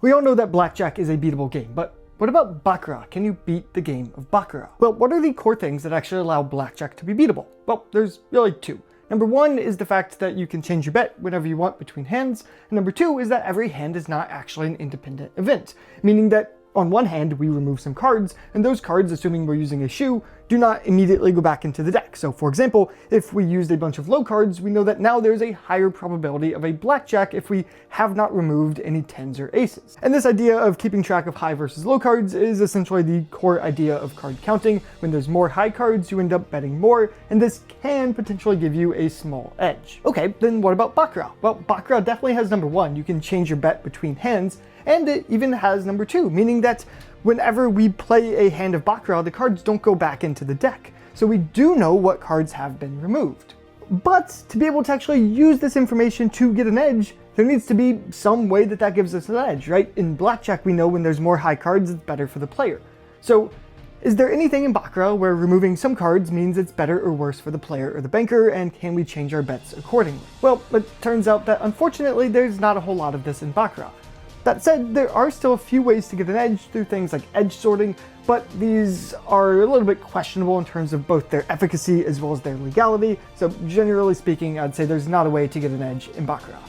We all know that Blackjack is a beatable game, but what about Baccarat? Can you beat the game of Baccarat? Well, what are the core things that actually allow Blackjack to be beatable? Well, there's really two. Number one is the fact that you can change your bet whenever you want between hands, and number two is that every hand is not actually an independent event, meaning that on one hand, we remove some cards, and those cards, assuming we're using a shoe, do not immediately go back into the deck. So for example, if we used a bunch of low cards, we know that now there's a higher probability of a blackjack if we have not removed any tens or aces. And this idea of keeping track of high versus low cards is essentially the core idea of card counting. When there's more high cards, you end up betting more, and this can potentially give you a small edge. Okay, then what about Baccarat? Well, Baccarat definitely has number one, you can change your bet between hands, and it even has number two, meaning that whenever we play a hand of Baccarat, the cards don't go back into the deck. So we do know what cards have been removed. But to be able to actually use this information to get an edge, there needs to be some way that that gives us an edge, right? In Blackjack, we know when there's more high cards, it's better for the player. So is there anything in Baccarat where removing some cards means it's better or worse for the player or the banker, and can we change our bets accordingly? Well, it turns out that unfortunately, there's not a whole lot of this in Baccarat. That said, there are still a few ways to get an edge through things like edge sorting, but these are a little bit questionable in terms of both their efficacy as well as their legality, so generally speaking, I'd say there's not a way to get an edge in Baccarat.